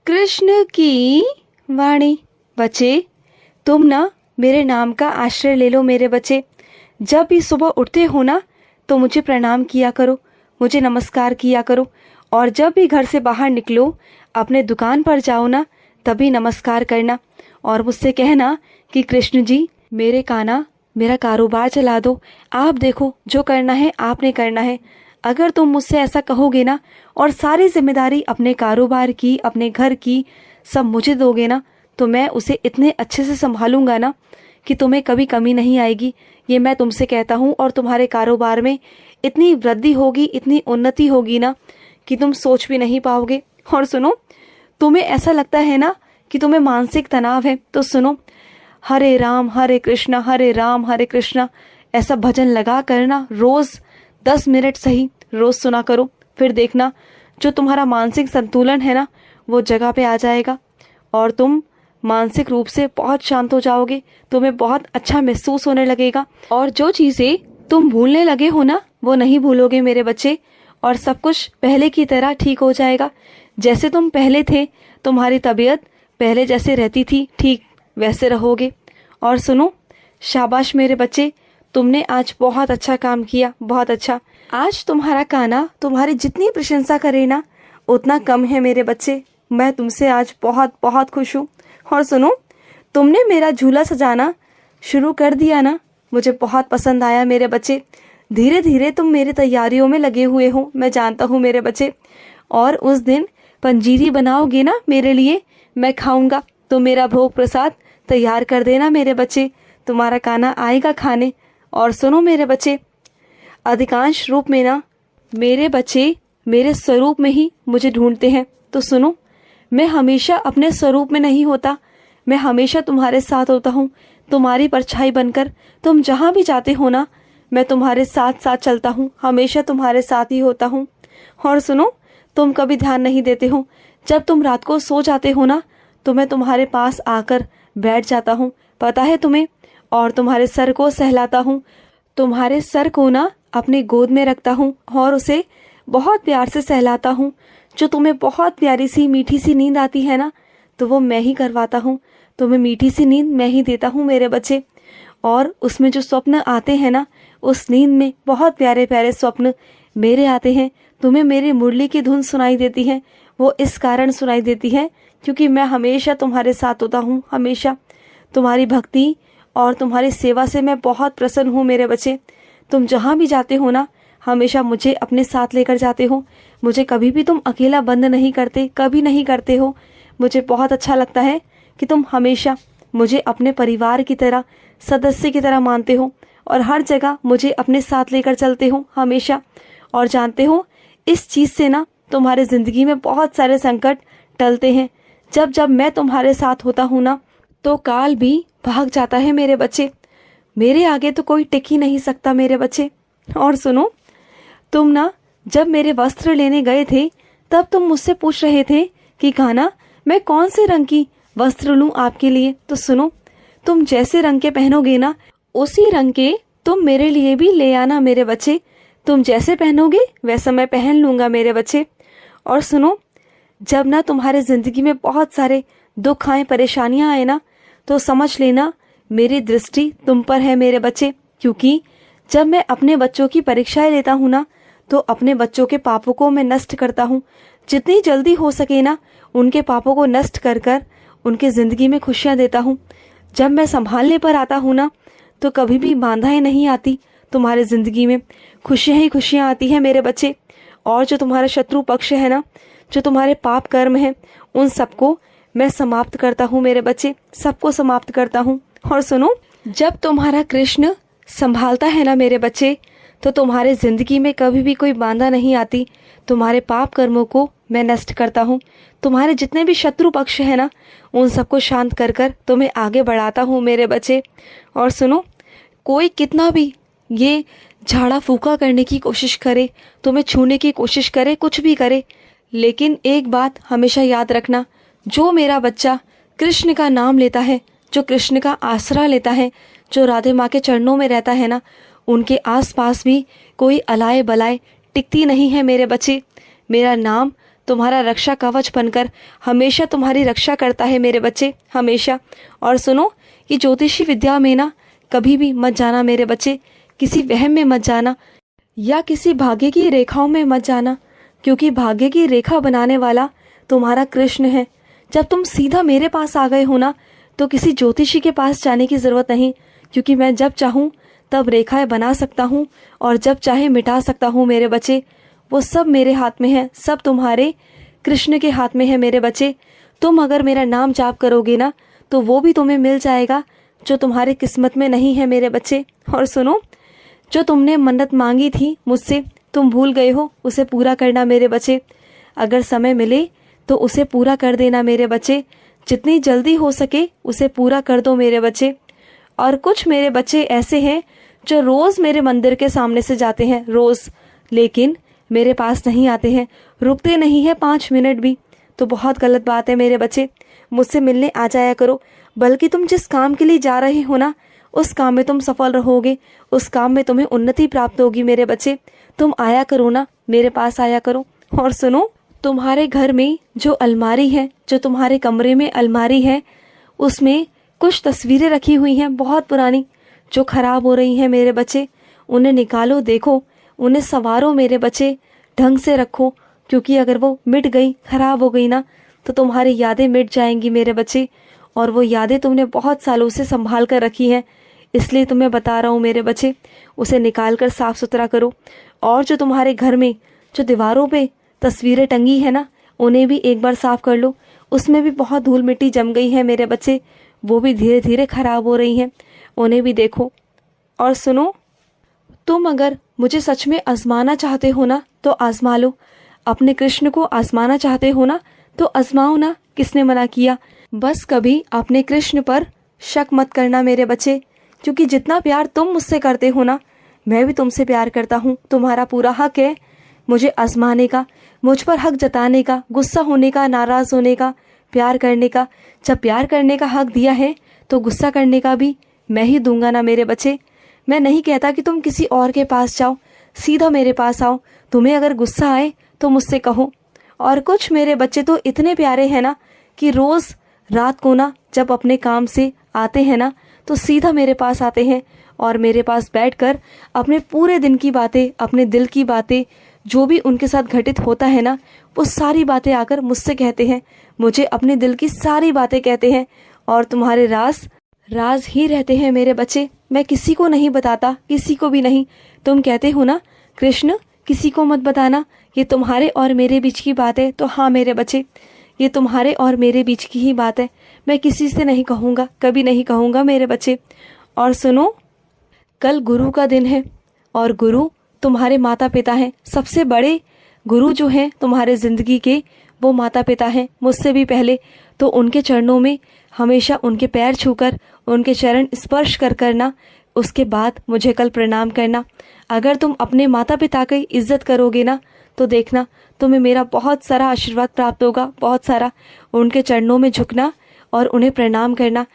कृष्ण की वाणी। बच्चे, तुम ना मेरे नाम का आश्रय ले लो मेरे बच्चे। जब भी सुबह उठते हो ना तो मुझे प्रणाम किया करो, मुझे नमस्कार किया करो। और जब भी घर से बाहर निकलो, अपने दुकान पर जाओ ना, तभी नमस्कार करना और मुझसे कहना कि कृष्ण जी मेरे काना मेरा कारोबार चला दो, आप देखो जो करना है आपने करना है। अगर तुम मुझसे ऐसा कहोगे ना और सारी जिम्मेदारी अपने कारोबार की, अपने घर की सब मुझे दोगे ना, तो मैं उसे इतने अच्छे से संभालूंगा ना कि तुम्हें कभी कमी नहीं आएगी। ये मैं तुमसे कहता हूँ। और तुम्हारे कारोबार में इतनी वृद्धि होगी, इतनी उन्नति होगी ना कि तुम सोच भी नहीं पाओगे। और सुनो, तुम्हें ऐसा लगता है ना कि तुम्हें मानसिक तनाव है, तो सुनो, हरे राम हरे राम हरे कृष्णा ऐसा भजन लगा करना रोज 10 मिनट सही रोज सुना करो। फिर देखना जो तुम्हारा मानसिक संतुलन है ना वो जगह पे आ जाएगा और तुम मानसिक रूप से बहुत शांत हो जाओगे। तुम्हें बहुत अच्छा महसूस होने लगेगा और जो चीज़ें तुम भूलने लगे हो ना वो नहीं भूलोगे मेरे बच्चे। और सब कुछ पहले की तरह ठीक हो जाएगा। जैसे तुम पहले थे, तुम्हारी तबीयत पहले जैसे रहती थी ठीक वैसे रहोगे। और सुनो, शाबाश मेरे बच्चे, तुमने आज बहुत अच्छा काम किया, बहुत अच्छा। आज तुम्हारा काना तुम्हारी जितनी प्रशंसा करे ना उतना कम है मेरे बच्चे। मैं तुमसे आज बहुत बहुत खुश हूँ। और सुनो, तुमने मेरा झूला सजाना शुरू कर दिया ना, मुझे बहुत पसंद आया मेरे बच्चे। धीरे धीरे तुम मेरी तैयारियों में लगे हुए हो, मैं जानता हूँ मेरे बच्चे। और उस दिन पंजीरी बनाओगे ना मेरे लिए, मैं खाऊंगा, तो मेरा भोग प्रसाद तैयार कर देना मेरे बच्चे। तुम्हारा काना आएगा खाने। और सुनो मेरे बच्चे, अधिकांश रूप में ना मेरे बच्चे मेरे स्वरूप में ही मुझे ढूंढते हैं। तो सुनो, मैं हमेशा अपने स्वरूप में नहीं होता, मैं हमेशा तुम्हारे साथ होता हूँ, तुम्हारी परछाई बनकर। तुम जहाँ भी जाते हो ना मैं तुम्हारे साथ साथ चलता हूँ, हमेशा तुम्हारे साथ ही होता हूँ। और सुनो, तुम कभी ध्यान नहीं देते हो, जब तुम रात को सो जाते हो ना तो मैं तुम्हारे पास आकर बैठ जाता हूँ, पता है तुम्हें। और तुम्हारे सर को सहलाता हूँ, तुम्हारे सर को ना अपने गोद में रखता हूँ और उसे बहुत प्यार से सहलाता हूँ। जो तुम्हें बहुत प्यारी सी मीठी सी नींद आती है ना तो वो मैं ही करवाता हूँ, तुम्हें मीठी सी नींद मैं ही देता हूँ मेरे बच्चे। और उसमें जो स्वप्न आते हैं ना, उस नींद में बहुत प्यारे प्यारे स्वप्न मेरे आते हैं। तुम्हें मेरी मुरली की धुन सुनाई देती है, वो इस कारण सुनाई देती है क्योंकि मैं हमेशा तुम्हारे साथ होता हूँ, हमेशा। तुम्हारी भक्ति और तुम्हारी सेवा से मैं बहुत प्रसन्न हूँ मेरे बच्चे। तुम जहाँ भी जाते हो ना हमेशा मुझे अपने साथ लेकर जाते हो, मुझे कभी भी तुम अकेला बंद नहीं करते, कभी नहीं करते हो। मुझे बहुत अच्छा लगता है कि तुम हमेशा मुझे अपने परिवार की तरह, सदस्य की तरह मानते हो और हर जगह मुझे अपने साथ लेकर चलते हो हमेशा। और जानते हो, इस चीज़ से ना तुम्हारे ज़िंदगी में बहुत सारे संकट टलते हैं। जब जब मैं तुम्हारे साथ होता हूँ ना तो काल भी भाग जाता है मेरे बच्चे। मेरे आगे तो कोई टिक ही नहीं सकता मेरे बच्चे। और सुनो, तुम ना जब मेरे वस्त्र लेने गए थे तब तुम मुझसे पूछ रहे थे कि कान्हा मैं कौन से रंग की वस्त्र लूं आपके लिए। तो सुनो, तुम जैसे रंग के पहनोगे ना उसी रंग के तुम मेरे लिए भी ले आना मेरे बच्चे। तुम जैसे पहनोगे वैसा मैं पहन लूँगा मेरे बच्चे। और सुनो, जब ना तुम्हारे ज़िंदगी में बहुत सारे दुख आए, परेशानियाँ आए ना तो समझ लेना मेरी दृष्टि तुम पर है मेरे बच्चे। क्योंकि जब मैं अपने बच्चों की परीक्षाएं लेता हूँ ना तो अपने बच्चों के पापों को मैं नष्ट करता हूँ। जितनी जल्दी हो सके ना उनके पापों को नष्ट कर कर उनके ज़िंदगी में खुशियाँ देता हूँ। जब मैं संभालने पर आता हूँ ना तो कभी भी बाधाएं नहीं आती, तुम्हारे ज़िंदगी में खुशियाँ ही खुशियाँ आती हैं मेरे बच्चे। और जो तुम्हारा शत्रु पक्ष है ना, जो तुम्हारे पाप कर्म हैं, उन सबको मैं समाप्त करता हूँ मेरे बच्चे, सबको समाप्त करता हूँ। और सुनो, जब तुम्हारा कृष्ण संभालता है ना मेरे बच्चे तो तुम्हारे ज़िंदगी में कभी भी कोई बाधा नहीं आती। तुम्हारे पाप कर्मों को मैं नष्ट करता हूँ, तुम्हारे जितने भी शत्रु पक्ष है ना उन सबको शांत कर कर तुम्हें आगे बढ़ाता हूँ मेरे बच्चे। और सुनो, कोई कितना भी ये झाड़ा फूका करने की कोशिश करे, तुम्हें छूने की कोशिश करे, कुछ भी करे, लेकिन एक बात हमेशा याद रखना, जो मेरा बच्चा कृष्ण का नाम लेता है, जो कृष्ण का आसरा लेता है, जो राधे माँ के चरणों में रहता है ना, उनके आसपास भी कोई अलाए बलाए टिकती नहीं है मेरे बच्चे। मेरा नाम तुम्हारा रक्षा कवच बनकर हमेशा तुम्हारी रक्षा करता है मेरे बच्चे, हमेशा। और सुनो, कि ज्योतिषी विद्या में ना कभी भी मत जाना मेरे बच्चे, किसी वहम में मत जाना या किसी भाग्य की रेखाओं में मत जाना, क्योंकि भाग्य की रेखा बनाने वाला तुम्हारा कृष्ण है। जब तुम सीधा मेरे पास आ गए हो ना, तो किसी ज्योतिषी के पास जाने की ज़रूरत नहीं, क्योंकि मैं जब चाहूँ तब रेखाएं बना सकता हूँ और जब चाहे मिटा सकता हूँ मेरे बच्चे। वो सब मेरे हाथ में है, सब तुम्हारे कृष्ण के हाथ में है मेरे बच्चे। तुम अगर मेरा नाम जाप करोगे ना, तो वो भी तुम्हें मिल जाएगा जो तुम्हारे किस्मत में नहीं है मेरे बच्चे। और सुनो, जो तुमने मन्नत मांगी थी मुझसे, तुम भूल गए हो, उसे पूरा करना मेरे बच्चे। अगर समय मिले तो उसे पूरा कर देना मेरे बच्चे, जितनी जल्दी हो सके उसे पूरा कर दो मेरे बच्चे। और कुछ मेरे बच्चे ऐसे हैं जो रोज़ मेरे मंदिर के सामने से जाते हैं, रोज़, लेकिन मेरे पास नहीं आते हैं, रुकते नहीं हैं 5 मिनट भी। तो बहुत गलत बात है मेरे बच्चे, मुझसे मिलने आ जाया करो। बल्कि तुम जिस काम के लिए जा रहे हो ना, उस काम में तुम सफल रहोगे, उस काम में तुम्हें उन्नति प्राप्त होगी मेरे बच्चे। तुम आया करो ना, मेरे पास आया करो। और सुनो, तुम्हारे घर में जो अलमारी है, जो तुम्हारे कमरे में अलमारी है, उसमें कुछ तस्वीरें रखी हुई हैं बहुत पुरानी, जो खराब हो रही हैं मेरे बच्चे। उन्हें निकालो, देखो, उन्हें संवारो मेरे बच्चे, ढंग से रखो, क्योंकि अगर वो मिट गई, खराब हो गई ना, तो तुम्हारी यादें मिट जाएंगी मेरे बच्चे। और वो यादें तुमने बहुत सालों से संभाल कर रखी हैं, इसलिए तुम्हें बता रहा हूँ मेरे बच्चे, उसे निकाल कर साफ़ सुथरा करो। और जो तुम्हारे घर में जो दीवारों पे तस्वीरें टंगी है ना, उन्हें भी एक बार साफ़ कर लो, उसमें भी बहुत धूल मिट्टी जम गई है मेरे बच्चे, वो भी धीरे धीरे ख़राब हो रही हैं, उन्हें भी देखो। और सुनो, तुम अगर मुझे सच में आजमाना चाहते हो ना, तो आजमा लो। अपने कृष्ण को आजमाना चाहते हो ना, तो आजमाओ ना, किसने मना किया। बस कभी अपने कृष्ण पर शक मत करना मेरे बच्चे, क्योंकि जितना प्यार तुम मुझसे करते हो ना, मैं भी तुमसे प्यार करता हूँ। तुम्हारा पूरा हक है मुझे आजमाने का, मुझ पर हक जताने का, गुस्सा होने का, नाराज़ होने का, प्यार करने का। जब प्यार करने का हक दिया है तो गुस्सा करने का भी मैं ही दूंगा ना मेरे बच्चे। मैं नहीं कहता कि तुम किसी और के पास जाओ, सीधा मेरे पास आओ। तुम्हें अगर गुस्सा आए तो मुझसे कहो। और कुछ मेरे बच्चे तो इतने प्यारे हैं ना, कि रोज़ रात को ना जब अपने काम से आते हैं ना, तो सीधा मेरे पास आते हैं और मेरे पास बैठकर अपने पूरे दिन की बातें, अपने दिल की बातें, जो भी उनके साथ घटित होता है ना, वो सारी बातें आकर मुझसे कहते हैं, मुझे अपने दिल की सारी बातें कहते हैं। और तुम्हारे राज ही रहते हैं मेरे बच्चे, मैं किसी को नहीं बताता, किसी को भी नहीं। तुम कहते हो ना कृष्ण किसी को मत बताना, ये तुम्हारे और मेरे बीच की बात है, तो हाँ मेरे बच्चे, ये तुम्हारे और मेरे बीच की ही बात है, मैं किसी से नहीं कहूँगा, कभी नहीं कहूँगा मेरे बच्चे। और सुनो, कल गुरु का दिन है, और गुरु तुम्हारे माता पिता हैं। सबसे बड़े गुरु जो हैं तुम्हारे ज़िंदगी के, वो माता पिता हैं, मुझसे भी पहले। तो उनके चरणों में हमेशा उनके पैर छूकर, उनके चरण स्पर्श कर करना, उसके बाद मुझे कल प्रणाम करना। अगर तुम अपने माता पिता की इज्जत करोगे ना, तो देखना तुम्हें मेरा बहुत सारा आशीर्वाद प्राप्त होगा, बहुत सारा। उनके चरणों में झुकना और उन्हें प्रणाम करना।